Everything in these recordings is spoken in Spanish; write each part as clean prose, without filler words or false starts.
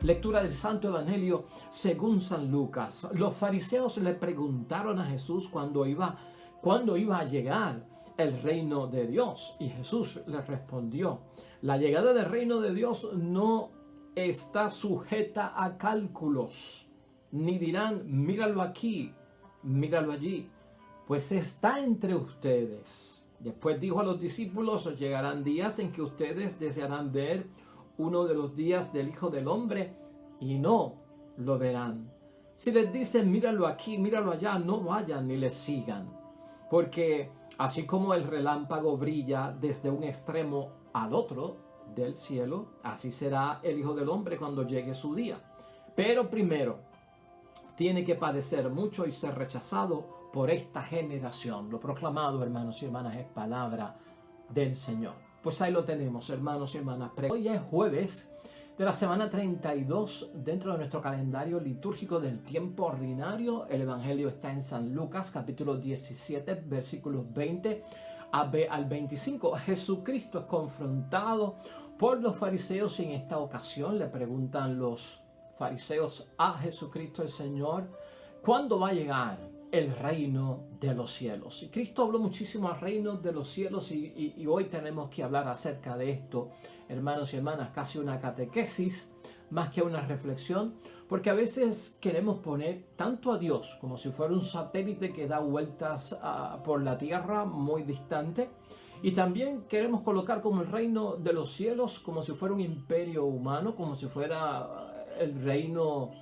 Lectura del Santo Evangelio según San Lucas. Los fariseos le preguntaron a Jesús cuándo iba a llegar el reino de Dios. Y Jesús les respondió: la llegada del reino de Dios no está sujeta a cálculos, ni dirán míralo aquí, míralo allí, pues está entre ustedes. Después dijo a los discípulos: llegarán días en que ustedes desearán ver uno de los días del Hijo del Hombre y no lo verán. Si les dicen míralo aquí, míralo allá, no vayan ni les sigan, porque así como el relámpago brilla desde un extremo al otro del cielo, así será el Hijo del Hombre cuando llegue su día. Pero primero tiene que padecer mucho y ser rechazado por esta generación. Lo proclamado, hermanos y hermanas, es palabra del Señor. Pues ahí lo tenemos, hermanos y hermanas. Hoy es jueves de la semana 32 dentro de nuestro calendario litúrgico del tiempo ordinario. El Evangelio está en San Lucas, capítulo 17, versículos 20 al 25. Jesucristo es confrontado por los fariseos y en esta ocasión le preguntan los fariseos a Jesucristo el Señor: ¿cuándo va a llegar el reino de los cielos? Y Cristo habló muchísimo al reino de los cielos y hoy tenemos que hablar acerca de esto, hermanos y hermanas, casi una catequesis más que una reflexión, porque a veces queremos poner tanto a Dios como si fuera un satélite que da vueltas por la tierra muy distante, y también queremos colocar como el reino de los cielos como si fuera un imperio humano, como si fuera el reino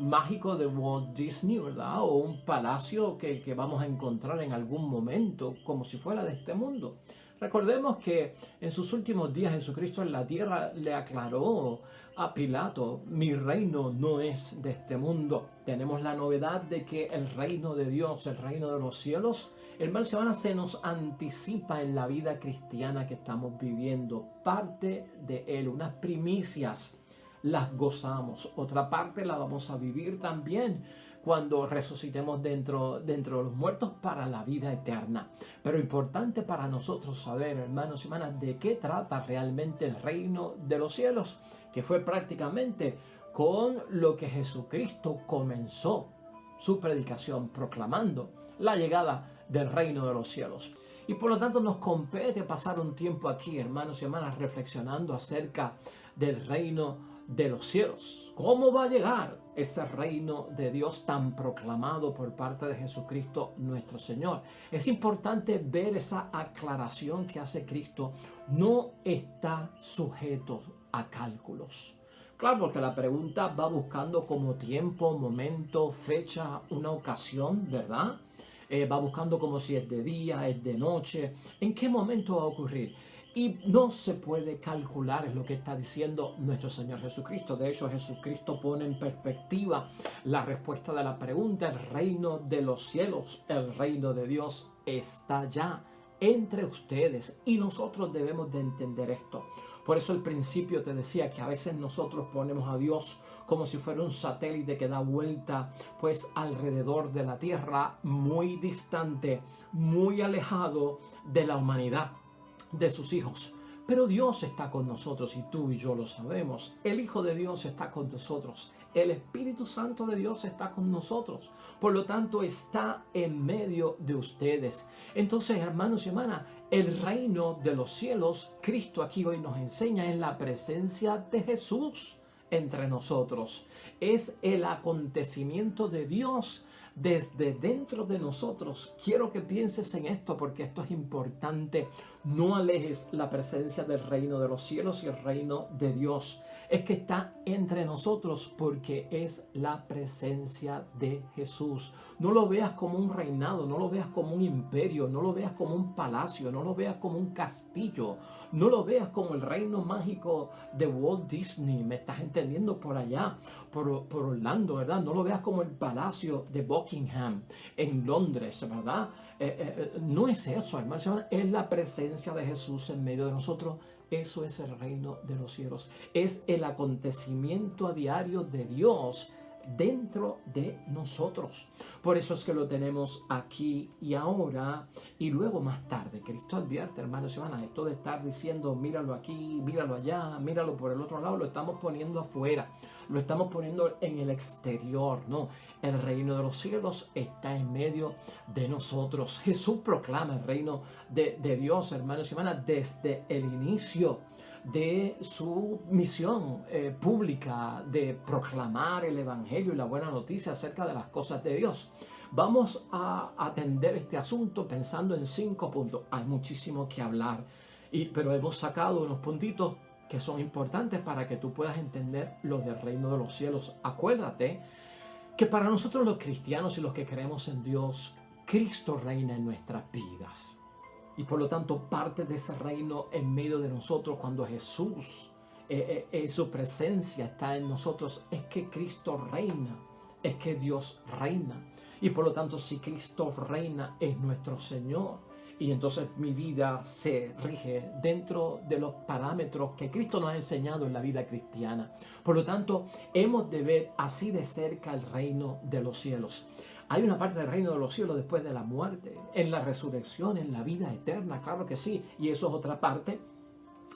mágico de Walt Disney, ¿verdad? O un palacio que vamos a encontrar en algún momento, como si fuera de este mundo. Recordemos que en sus últimos días Jesucristo en la tierra le aclaró a Pilato: mi reino no es de este mundo. Tenemos la novedad de que el reino de Dios, el reino de los cielos, hermanos y hermanas, se nos anticipa en la vida cristiana que estamos viviendo. Parte de él, unas primicias las gozamos, otra parte la vamos a vivir también cuando resucitemos dentro de los muertos para la vida eterna. Pero importante para nosotros saber, hermanos y hermanas, de qué trata realmente el reino de los cielos, que fue prácticamente con lo que Jesucristo comenzó su predicación, proclamando la llegada del reino de los cielos. Y por lo tanto nos compete pasar un tiempo aquí, hermanos y hermanas, reflexionando acerca del reino de los cielos. ¿Cómo va a llegar ese reino de Dios tan proclamado por parte de Jesucristo nuestro Señor? Es importante ver esa aclaración que hace Cristo. No está sujeto a cálculos. Claro, porque la pregunta va buscando como tiempo, momento, fecha, una ocasión, ¿verdad? Va buscando como si es de día, es de noche, en qué momento va a ocurrir. Y no se puede calcular, es lo que está diciendo nuestro Señor Jesucristo. De hecho, Jesucristo pone en perspectiva la respuesta de la pregunta. El reino de los cielos, el reino de Dios está ya entre ustedes y nosotros debemos de entender esto. Por eso al principio te decía que a veces nosotros ponemos a Dios como si fuera un satélite que da vuelta pues alrededor de la tierra, muy distante, muy alejado de la humanidad, de sus hijos. Pero Dios está con nosotros y tú y yo lo sabemos. El Hijo de Dios está con nosotros. El Espíritu Santo de Dios está con nosotros. Por lo tanto, está en medio de ustedes. Entonces, hermanos y hermanas, el reino de los cielos, Cristo aquí hoy nos enseña, es la presencia de Jesús entre nosotros. Es el acontecimiento de Dios desde dentro de nosotros. Quiero que pienses en esto porque esto es importante. No alejes la presencia del reino de los cielos y el reino de Dios. Es que está entre nosotros porque es la presencia de Jesús. No lo veas como un reinado, no lo veas como un imperio, no lo veas como un palacio, no lo veas como un castillo, no lo veas como el reino mágico de Walt Disney, me estás entendiendo, por allá, por Orlando, ¿verdad? No lo veas como el palacio de Buckingham en Londres, ¿verdad? No es eso, hermanos, es la presencia de Jesús en medio de nosotros. Eso es el reino de los cielos. Es el acontecimiento a diario de Dios dentro de nosotros. Por eso es que lo tenemos aquí y ahora y luego más tarde. Cristo advierte, hermanos y hermanas, esto de estar diciendo míralo aquí, míralo allá, míralo por el otro lado, lo estamos poniendo afuera, lo estamos poniendo en el exterior, ¿no? El reino de los cielos está en medio de nosotros. Jesús proclama el reino de Dios, hermanos y hermanas, desde el inicio de su misión pública de proclamar el evangelio y la buena noticia acerca de las cosas de Dios. Vamos a atender este asunto pensando en 5 puntos. Hay muchísimo que hablar, pero hemos sacado unos puntitos que son importantes para que tú puedas entender lo del reino de los cielos. Acuérdate que para nosotros los cristianos y los que creemos en Dios, Cristo reina en nuestras vidas. Y por lo tanto, parte de ese reino en medio de nosotros, cuando Jesús, su presencia está en nosotros, es que Cristo reina, es que Dios reina. Y por lo tanto, si Cristo reina, es nuestro Señor. Y entonces mi vida se rige dentro de los parámetros que Cristo nos ha enseñado en la vida cristiana. Por lo tanto, hemos de ver así de cerca el reino de los cielos. Hay una parte del reino de los cielos después de la muerte, en la resurrección, en la vida eterna, claro que sí. Y eso es otra parte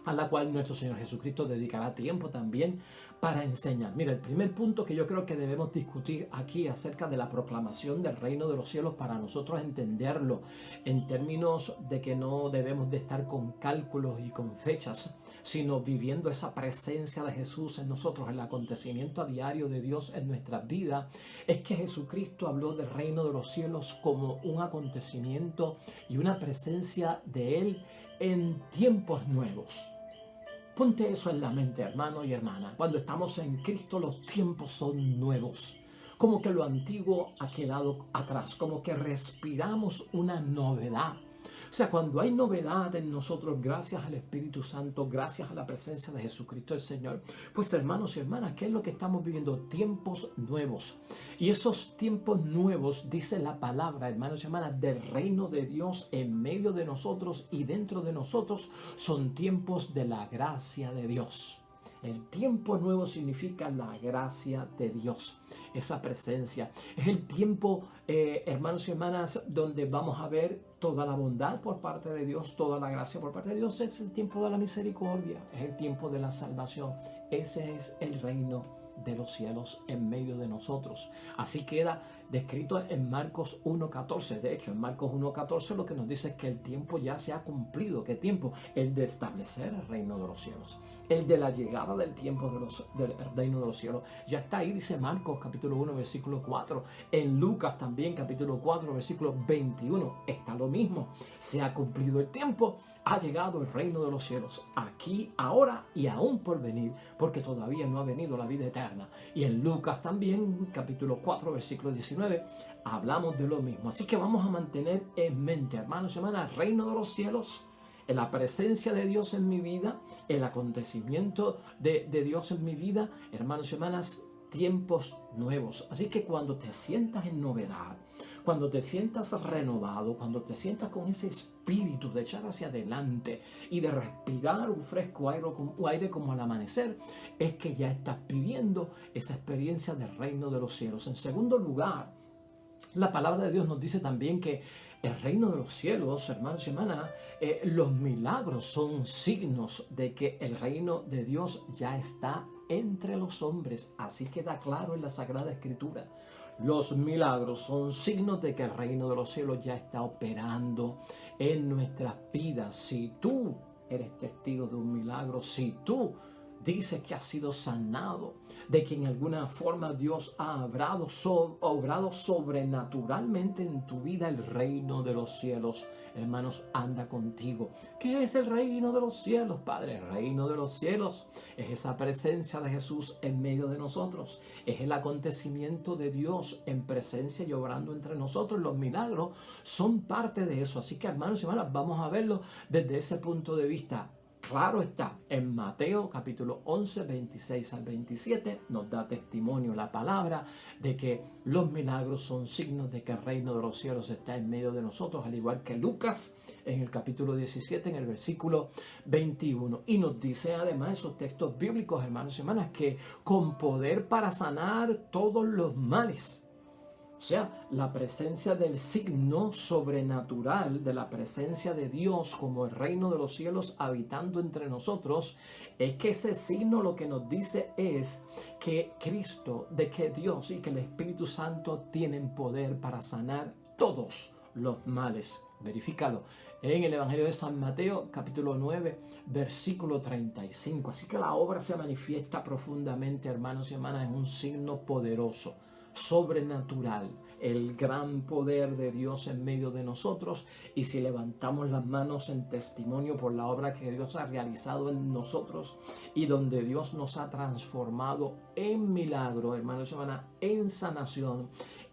a la cual nuestro Señor Jesucristo dedicará tiempo también para enseñar. Mira, el primer punto que yo creo que debemos discutir aquí acerca de la proclamación del reino de los cielos para nosotros entenderlo en términos de que no debemos de estar con cálculos y con fechas, sino viviendo esa presencia de Jesús en nosotros, el acontecimiento a diario de Dios en nuestras vidas, es que Jesucristo habló del reino de los cielos como un acontecimiento y una presencia de Él en tiempos nuevos. Ponte eso en la mente, hermano y hermana. Cuando estamos en Cristo, los tiempos son nuevos. Como que lo antiguo ha quedado atrás, como que respiramos una novedad. O sea, cuando hay novedad en nosotros, gracias al Espíritu Santo, gracias a la presencia de Jesucristo el Señor, pues hermanos y hermanas, ¿qué es lo que estamos viviendo? Tiempos nuevos. Y esos tiempos nuevos, dice la palabra, hermanos y hermanas, del reino de Dios en medio de nosotros y dentro de nosotros, son tiempos de la gracia de Dios. El tiempo nuevo significa la gracia de Dios, esa presencia. Es el tiempo, hermanos y hermanas, donde vamos a ver toda la bondad por parte de Dios, toda la gracia por parte de Dios. Es el tiempo de la misericordia, es el tiempo de la salvación. Ese es el reino de los cielos en medio de nosotros. Así queda descrito en Marcos 1.14. De hecho, en Marcos 1.14 lo que nos dice es que el tiempo ya se ha cumplido. ¿Qué tiempo? El de establecer el reino de los cielos. El de la llegada del tiempo del reino de los cielos. Ya está ahí, dice Marcos capítulo 1, versículo 4. En Lucas también, capítulo 4, versículo 21. Está lo mismo. Se ha cumplido el tiempo. Ha llegado el reino de los cielos, aquí, ahora y aún por venir, porque todavía no ha venido la vida eterna. Y en Lucas también, capítulo 4, versículo 19, hablamos de lo mismo. Así que vamos a mantener en mente, hermanos y hermanas, el reino de los cielos, en la presencia de Dios en mi vida, el acontecimiento de Dios en mi vida, hermanos y hermanas, tiempos nuevos. Así que cuando te sientas en novedad, cuando te sientas renovado, cuando te sientas con ese espíritu de echar hacia adelante y de respirar un fresco aire como al amanecer, es que ya estás viviendo esa experiencia del reino de los cielos. En segundo lugar, la palabra de Dios nos dice también que el reino de los cielos, hermanos y hermanas, los milagros son signos de que el reino de Dios ya está entre los hombres. Así queda claro en la Sagrada Escritura. Los milagros son signos de que el reino de los cielos ya está operando en nuestras vidas. Si tú eres testigo de un milagro, si tú dices que has sido sanado, de que en alguna forma Dios ha obrado sobrenaturalmente en tu vida, el reino de los cielos, hermanos, anda contigo. ¿Qué es el reino de los cielos, Padre? El reino de los cielos es esa presencia de Jesús en medio de nosotros. Es el acontecimiento de Dios en presencia y obrando entre nosotros. Los milagros son parte de eso. Así que, hermanos y hermanas, vamos a verlo desde ese punto de vista. Claro está, en Mateo capítulo 11, 26 al 27 nos da testimonio la palabra de que los milagros son signos de que el reino de los cielos está en medio de nosotros, al igual que Lucas en el capítulo 17, en el versículo 21. Y nos dice además esos textos bíblicos, hermanos y hermanas, que con poder para sanar todos los males. O sea, la presencia del signo sobrenatural, de la presencia de Dios como el reino de los cielos habitando entre nosotros, es que ese signo lo que nos dice es que Cristo, de que Dios y que el Espíritu Santo tienen poder para sanar todos los males. Verifícalo en el Evangelio de San Mateo, capítulo 9, versículo 35. Así que la obra se manifiesta profundamente, hermanos y hermanas, en un signo poderoso, sobrenatural, el gran poder de Dios en medio de nosotros. Y si levantamos las manos en testimonio por la obra que Dios ha realizado en nosotros y donde Dios nos ha transformado en milagro, hermanos y hermanas, en sanación,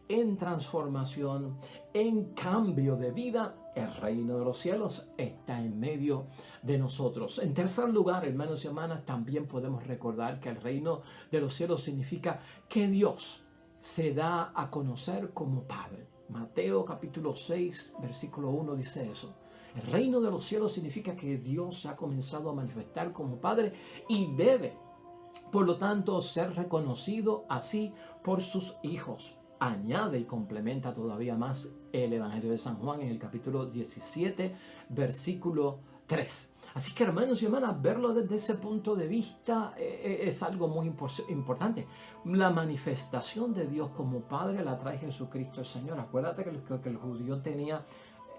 en transformación, en cambio de vida, el reino de los cielos está en medio de nosotros. En tercer lugar, hermanos y hermanas, también podemos recordar que el reino de los cielos significa que Dios se da a conocer como Padre. Mateo capítulo 6, versículo 1 dice eso. El reino de los cielos significa que Dios se ha comenzado a manifestar como Padre y debe, por lo tanto, ser reconocido así por sus hijos. Añade y complementa todavía más el Evangelio de San Juan en el capítulo 17, versículo 3. Así que, hermanos y hermanas, verlo desde ese punto de vista es algo muy importante. La manifestación de Dios como Padre la trae Jesucristo el Señor. Acuérdate que el judío tenía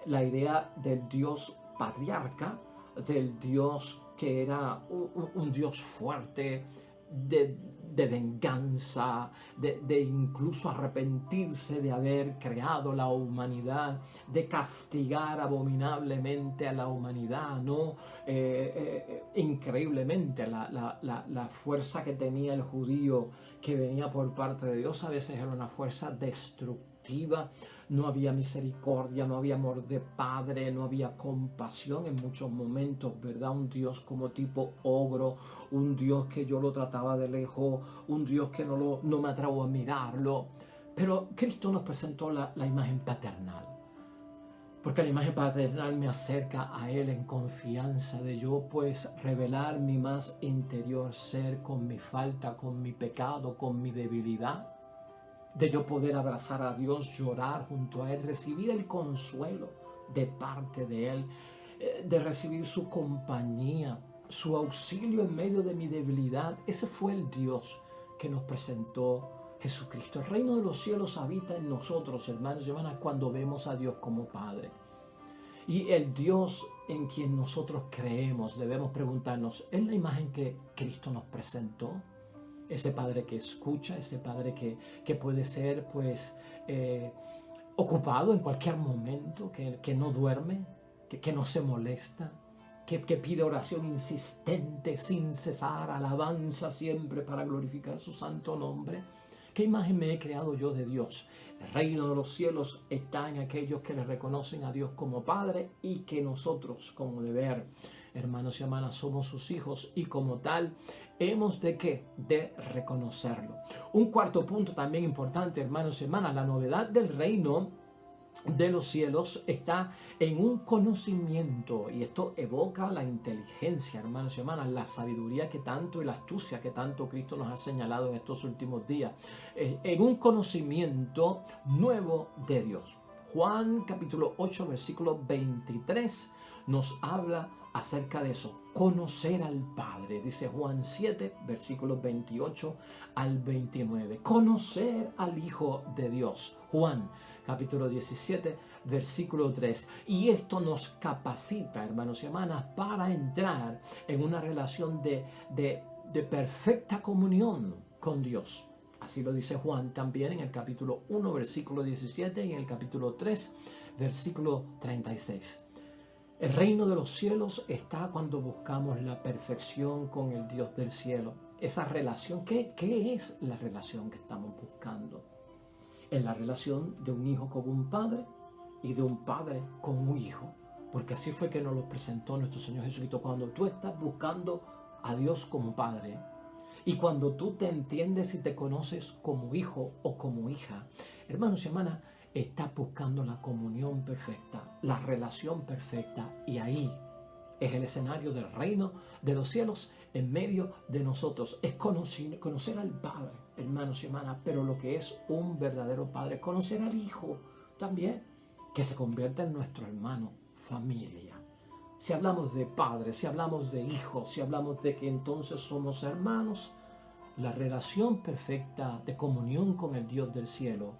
la idea del Dios patriarca, del Dios que era un Dios fuerte, de venganza, de incluso arrepentirse de haber creado la humanidad, de castigar abominablemente a la humanidad, ¿no? Increíblemente la fuerza que tenía el judío que venía por parte de Dios a veces era una fuerza destructiva. No había misericordia, no había amor de padre, no había compasión en muchos momentos, ¿verdad? Un Dios como tipo ogro, un Dios que yo lo trataba de lejos, un Dios que no me atrevo a mirarlo. Pero Cristo nos presentó la imagen paternal, porque la imagen paternal me acerca a Él en confianza de yo pues revelar mi más interior ser con mi falta, con mi pecado, con mi debilidad, de yo poder abrazar a Dios, llorar junto a Él, recibir el consuelo de parte de Él, de recibir su compañía, su auxilio en medio de mi debilidad. Ese fue el Dios que nos presentó Jesucristo. El reino de los cielos habita en nosotros, hermanos y hermanas, cuando vemos a Dios como Padre. Y el Dios en quien nosotros creemos, debemos preguntarnos, ¿es la imagen que Cristo nos presentó? Ese Padre que escucha, ese Padre que puede ser pues ocupado en cualquier momento, que no duerme, que no se molesta, que pide oración insistente sin cesar, alabanza siempre para glorificar su santo nombre. ¿Qué imagen me he creado yo de Dios? El reino de los cielos está en aquellos que le reconocen a Dios como Padre y que nosotros, como deber, hermanos y hermanas, somos sus hijos y como tal hemos de ¿qué? De reconocerlo. Un cuarto punto también importante, hermanos y hermanas, la novedad del reino de los cielos está en un conocimiento, y esto evoca la inteligencia, hermanos y hermanas, la sabiduría que tanto y la astucia que tanto Cristo nos ha señalado en estos últimos días, en un conocimiento nuevo de Dios. Juan capítulo 8 versículo 23 nos habla acerca de eso, conocer al Padre, dice Juan 7 versículos 28 al 29, conocer al Hijo de Dios, Juan capítulo 17, versículo 3. Y esto nos capacita, hermanos y hermanas, para entrar en una relación de perfecta comunión con Dios. Así lo dice Juan también en el capítulo 1, versículo 17 y en el capítulo 3, versículo 36. El reino de los cielos está cuando buscamos la perfección con el Dios del cielo. Esa relación, ¿qué es la relación que estamos buscando? Es la relación de un hijo con un padre y de un padre con un hijo. Porque así fue que nos lo presentó nuestro Señor Jesucristo. Cuando tú estás buscando a Dios como padre y cuando tú te entiendes y te conoces como hijo o como hija, hermanos y hermanas, está buscando la comunión perfecta, la relación perfecta, y ahí es el escenario del reino de los cielos en medio de nosotros. Es conocer al Padre, hermanos y hermanas, pero lo que es un verdadero Padre, conocer al Hijo también, que se convierte en nuestro hermano, familia. Si hablamos de Padre, si hablamos de Hijo, si hablamos de que entonces somos hermanos, la relación perfecta de comunión con el Dios del cielo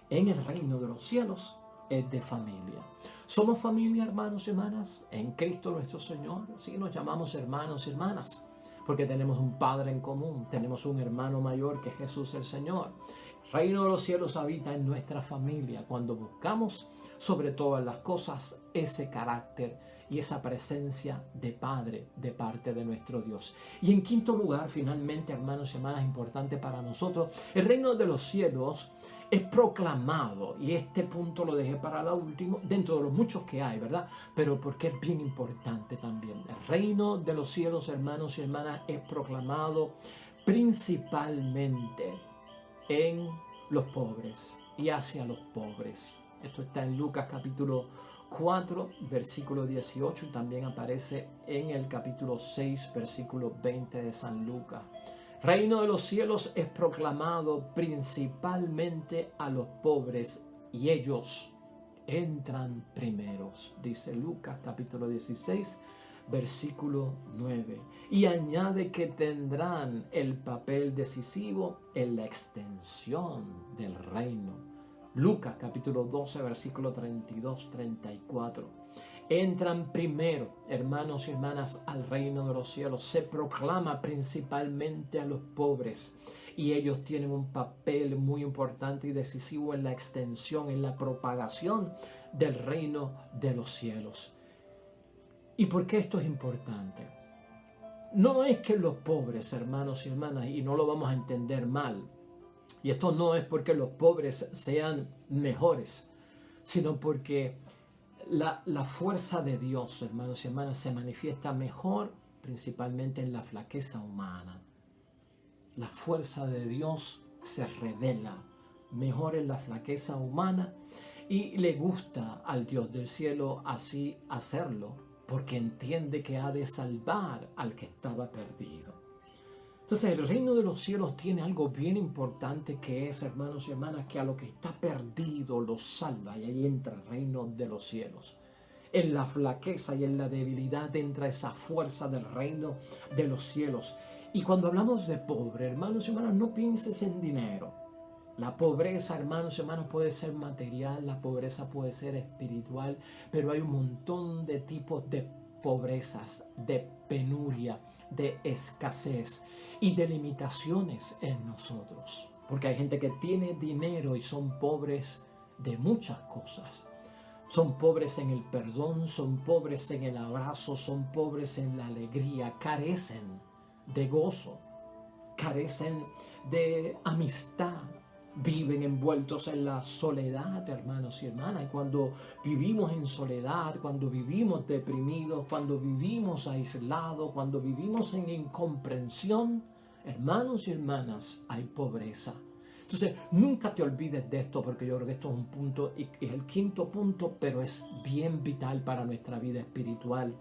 en el reino de los cielos es de familia. ¿Somos familia, hermanos y hermanas, en Cristo nuestro Señor? Sí, nos llamamos hermanos y hermanas, porque tenemos un Padre en común, tenemos un hermano mayor que Jesús el Señor. El reino de los cielos habita en nuestra familia cuando buscamos sobre todas las cosas ese carácter y esa presencia de Padre de parte de nuestro Dios. Y en quinto lugar, finalmente, hermanos y hermanas, importante para nosotros, el reino de los cielos es proclamado, y este punto lo dejé para la última, dentro de los muchos que hay, ¿verdad? Pero porque es bien importante también. El reino de los cielos, hermanos y hermanas, es proclamado principalmente en los pobres y hacia los pobres. Esto está en Lucas capítulo 4, versículo 18, y también aparece en el capítulo 6, versículo 20 de San Lucas. Reino de los cielos es proclamado principalmente a los pobres, y ellos entran primeros, dice Lucas capítulo 16, versículo 9. Y añade que tendrán el papel decisivo en la extensión del reino. Lucas capítulo 12, versículo 32-34. Entran primero, hermanos y hermanas, al reino de los cielos. Se proclama principalmente a los pobres, y ellos tienen un papel muy importante y decisivo en la extensión, en la propagación del reino de los cielos. ¿Y por qué esto es importante? No es que los pobres, hermanos y hermanas, y no lo vamos a entender mal, y esto no es porque los pobres sean mejores, sino porque la fuerza de Dios, hermanos y hermanas, se manifiesta mejor principalmente en la flaqueza humana. La fuerza de Dios se revela mejor en la flaqueza humana, y le gusta al Dios del cielo así hacerlo, porque entiende que ha de salvar al que estaba perdido. Entonces el reino de los cielos tiene algo bien importante, que es, hermanos y hermanas, que a lo que está perdido lo salva, y ahí entra el reino de los cielos. En la flaqueza y en la debilidad entra esa fuerza del reino de los cielos. Y cuando hablamos de pobre, hermanos y hermanas, no pienses en dinero. La pobreza, hermanos y hermanas, puede ser material, la pobreza puede ser espiritual, pero hay un montón de tipos de pobrezas, de penuria, de escasez y de limitaciones en nosotros. Porque hay gente que tiene dinero y son pobres de muchas cosas. Son pobres en el perdón, son pobres en el abrazo, son pobres en la alegría, carecen de gozo, carecen de amistad, viven envueltos en la soledad, hermanos y hermanas. Y cuando vivimos en soledad, cuando vivimos deprimidos, cuando vivimos aislados, cuando vivimos en incomprensión, hermanos y hermanas, hay pobreza. Entonces, nunca te olvides de esto, porque yo creo que esto es un punto, y es el quinto punto, pero es bien vital para nuestra vida espiritual.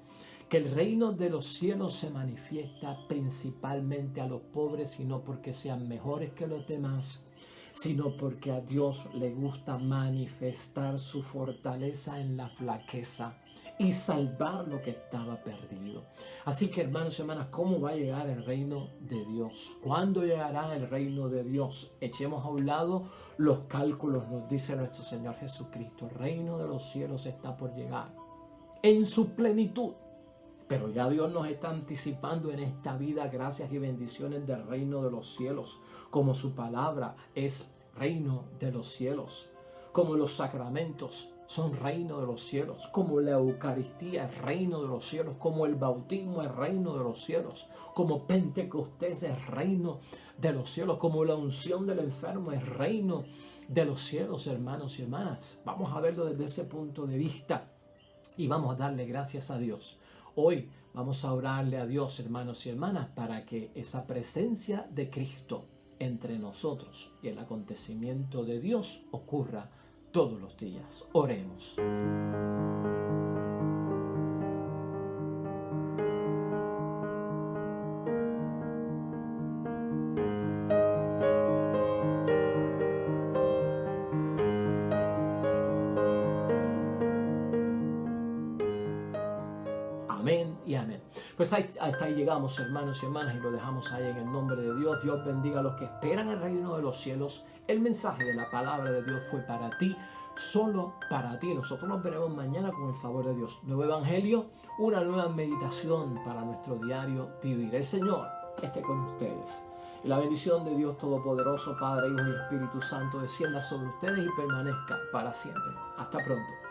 Que el reino de los cielos se manifiesta principalmente a los pobres, y no porque sean mejores que los demás, sino porque a Dios le gusta manifestar su fortaleza en la flaqueza y salvar lo que estaba perdido. Así que, hermanos y hermanas, ¿cómo va a llegar el reino de Dios? ¿Cuándo llegará el reino de Dios? Echemos a un lado los cálculos, nos dice nuestro Señor Jesucristo. El reino de los cielos está por llegar en su plenitud. Pero ya Dios nos está anticipando en esta vida gracias y bendiciones del reino de los cielos, como su palabra es reino de los cielos, como los sacramentos son reino de los cielos, como la Eucaristía es reino de los cielos, como el bautismo es reino de los cielos, como Pentecostés es reino de los cielos, como la unción del enfermo es reino de los cielos, hermanos y hermanas. Vamos a verlo desde ese punto de vista y vamos a darle gracias a Dios. Hoy vamos a orarle a Dios, hermanos y hermanas, para que esa presencia de Cristo entre nosotros y el acontecimiento de Dios ocurra todos los días. Oremos. Amén y amén. Pues hasta ahí llegamos, hermanos y hermanas, y lo dejamos ahí en el nombre de Dios. Dios bendiga a los que esperan el reino de los cielos. El mensaje de la palabra de Dios fue para ti, solo para ti. Nosotros nos veremos mañana con el favor de Dios. Nuevo evangelio, una nueva meditación para nuestro diario vivir. El Señor esté con ustedes. Y la bendición de Dios Todopoderoso, Padre, Hijo y Espíritu Santo, descienda sobre ustedes y permanezca para siempre. Hasta pronto.